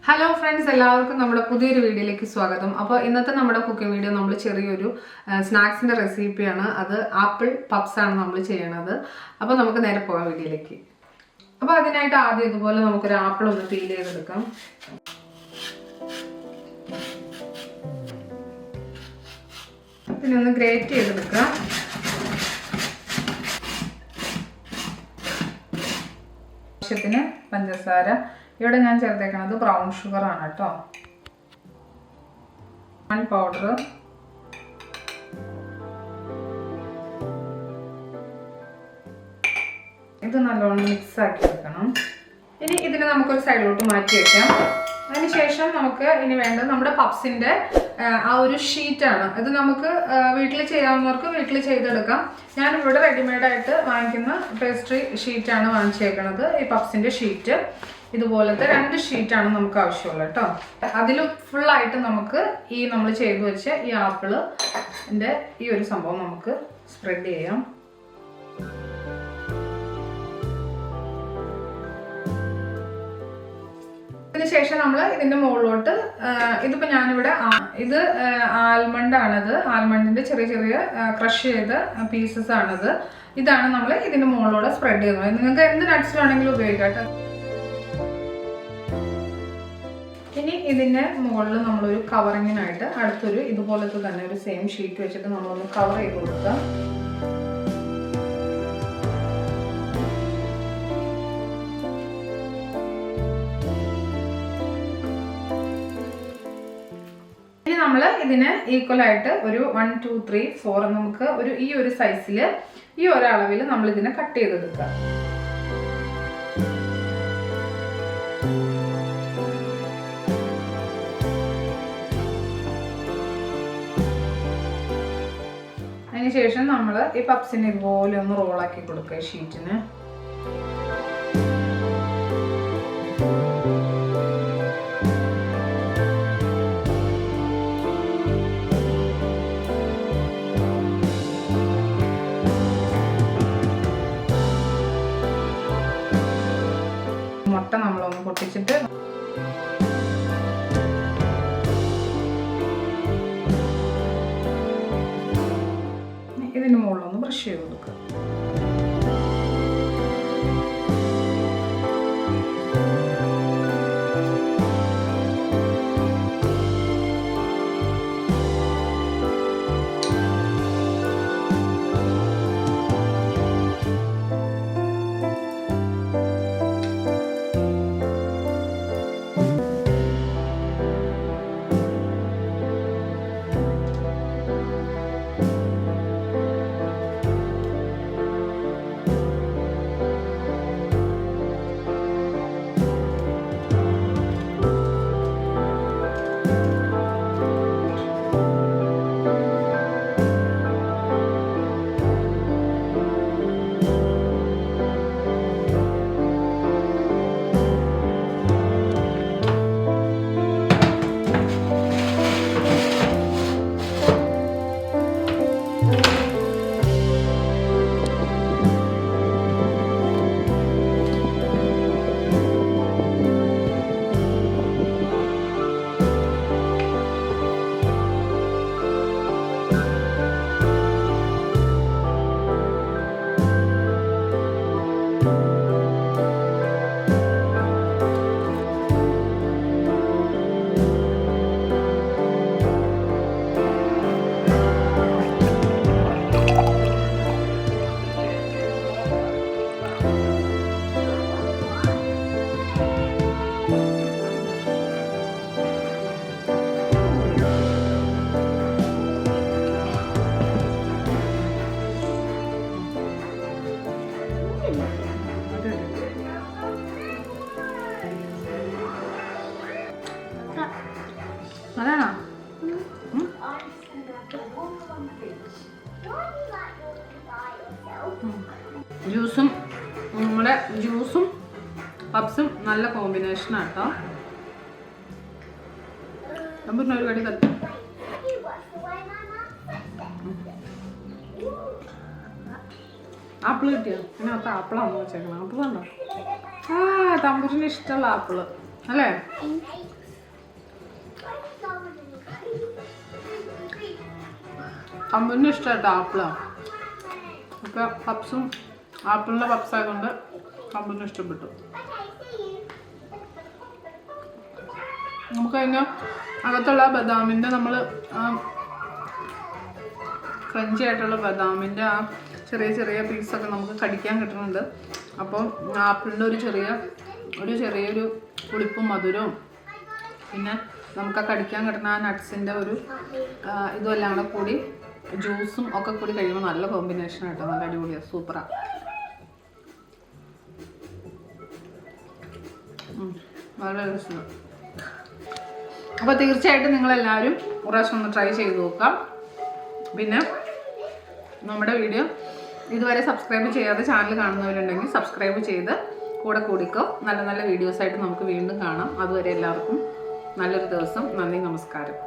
Hello friends, എല്ലാവർക്കും നമ്മുടെ പുതിയൊരു വീഡിയോയിലേക്ക് സ്വാഗതം. അപ്പോൾ ഇന്നത്തെ നമ്മുടെ കുക്കിംഗ് വീഡിയോ നമ്മൾ ചെറിയൊരു സ്നാക്സിൻ്റെ റെസിപ്പിയാണ്. അത് ആപ്പിൾ പപ്സ് ആണ് നമ്മൾ ചെയ്യണത്. അപ്പോൾ നമുക്ക് നേരെ പോകാം വീഡിയോയിലേക്ക്. അപ്പോൾ അതിനായിട്ട് ആദ്യം ഇതുപോലെ നമുക്കൊരു ആപ്പിൾ ഒന്ന് പീൽ ചെയ്തെടുക്കാം. പിന്നെ ഒന്ന് ഗ്രേറ്റ് ചെയ്തെടുക്കാം. ആവശ്യത്തിന് പഞ്ചസാര. ഇവിടെ ഞാൻ ചേർത്തേക്കുന്നത് ബ്രൗൺ ഷുഗർ ആണ് കേട്ടോ. പൗഡർ, ഇത് നല്ലോണം മിക്സ് ആക്കി വെക്കണം. ഇനി ഇതിനെ നമുക്കൊരു സൈഡിലോട്ട് മാറ്റി വെക്കാം. അതിനുശേഷം നമുക്ക് ഇനി വേണ്ടത് നമ്മുടെ പപ്സിൻ്റെ ആ ഒരു ഷീറ്റാണ്. ഇത് നമുക്ക് വീട്ടിൽ ചെയ്യാവുന്നവർക്ക് വീട്ടിൽ ചെയ്തെടുക്കാം. ഞാനിവിടെ റെഡിമെയ്ഡായിട്ട് വാങ്ങിക്കുന്ന പേസ്ട്രി ഷീറ്റാണ് വാങ്ങിച്ചേക്കുന്നത്. ഈ പപ്സിൻ്റെ ഷീറ്റ് ഇതുപോലത്തെ 2 ഷീറ്റാണ് നമുക്ക് ആവശ്യമുള്ളത് കേട്ടോ. അതിൽ ഫുള്ളായിട്ട് നമുക്ക് ഈ നമ്മൾ ചെയ്തു വെച്ച ഈ ആപ്പിളിൻ്റെ ഈ ഒരു സംഭവം നമുക്ക് സ്പ്രെഡ് ചെയ്യാം. ശേഷം നമ്മൾ ഇതിൻ്റെ മുകളിലോട്ട് ഇതിപ്പോൾ ഞാനിവിടെ ഇത് ആൽമണ്ട് ആണത്. ആൽമണ്ടിൻ്റെ ചെറിയ ചെറിയ ക്രഷ് ചെയ്ത പീസസ് ആണത്. ഇതാണ് നമ്മൾ ഇതിൻ്റെ മുകളിലൂടെ സ്പ്രെഡ് ചെയ്യുന്നത്. നിങ്ങൾക്ക് എന്ത് നട്ട്സ് വേണമെങ്കിലും ഉപയോഗിക്കാം കേട്ടോ. ഇനി ഇതിൻ്റെ മുകളിൽ നമ്മളൊരു കവറിങ്ങിനായിട്ട് അടുത്തൊരു ഇതുപോലത്തെ തന്നെ ഒരു സെയിം ഷീറ്റ് വെച്ചിട്ട് നമ്മളൊന്ന് കവർ ചെയ്ത് കൊടുക്കാം. നമ്മൾ ഇതിന് ഈക്വലായിട്ട് ഒരു 1 2 3 4 നമുക്ക് ഈ ഒരു സൈസിൽ ഈ ഒരളവിൽ നമ്മൾ ഇതിനെ കട്ട് ചെയ്തെടുക്കുക. അതിനുശേഷം നമ്മൾ ഈ പപ്സിന് ഇതുപോലെ ഒന്ന് റോളാക്കി കൊടുക്കുക ഷീറ്റിന്. മുട്ട നമ്മളൊന്ന് പൊട്ടിച്ചിട്ട് ഇതിന് മുകളിലൊന്ന് ബ്രഷ് ചെയ്ത് കൊടുക്കുക. അതാണോ? ജ്യൂസും നമ്മുടെ ജ്യൂസും പപ്സും നല്ല കോമ്പിനേഷനാണ് കേട്ടോ. പിന്നെ ഒരു കടി കത്തി ആപ്പിൾ കിട്ടിയോ? അതിനകത്ത് ആപ്പിളാണോ വെച്ചേക്കണം? ആപ്പിൾ ഉണ്ടോ? തമ്പുരിന് ഇഷ്ടമുള്ള ആപ്പിള് അല്ലേ? അമ്മൂന് ഇഷ്ടമായിട്ടോ ആപ്പിളാണ്. അപ്പോൾ പപ്സും ആപ്പിളിൻ്റെ പപ്സ് ആയതുകൊണ്ട് അമ്മൂന് ഇഷ്ടപ്പെട്ടു. നമുക്ക് അതിൻ്റെ അകത്തുള്ള ബദാമിൻ്റെ നമ്മൾ ക്രഞ്ചി ആയിട്ടുള്ള ബദാമിൻ്റെ ആ ചെറിയ ചെറിയ പീസൊക്കെ നമുക്ക് കടിക്കാൻ കിട്ടുന്നുണ്ട്. അപ്പം ആപ്പിളിൻ്റെ ഒരു ചെറിയൊരു പുളിപ്പും മധുരവും പിന്നെ നമുക്ക് ആ കടിക്കാൻ കിട്ടുന്ന ആ നട്ട്സിൻ്റെ ഒരു ഇതുമെല്ലാം കൂടെ കൂടി ജ്യൂസും ഒക്കെ കൂടി കഴിയുമ്പോൾ നല്ല കോമ്പിനേഷൻ ആട്ടോ. നല്ല അടിപൊളിയാണ്, സൂപ്പറാണ്. വളരെ രസമാണ്. അപ്പോൾ തീർച്ചയായിട്ടും നിങ്ങളെല്ലാവരും ഒരു പ്രാവശ്യം ഒന്ന് ട്രൈ ചെയ്ത് നോക്കാം. പിന്നെ നമ്മുടെ വീഡിയോ ഇതുവരെ സബ്സ്ക്രൈബ് ചെയ്യാതെ ചാനൽ കാണുന്നവരുണ്ടെങ്കിൽ സബ്സ്ക്രൈബ് ചെയ്ത് കൂടെ കൂടിക്കോ. നല്ല നല്ല വീഡിയോസായിട്ട് നമുക്ക് വീണ്ടും കാണാം. അതുവരെ എല്ലാവർക്കും നല്ലൊരു ദിവസം. നന്ദി, നമസ്കാരം.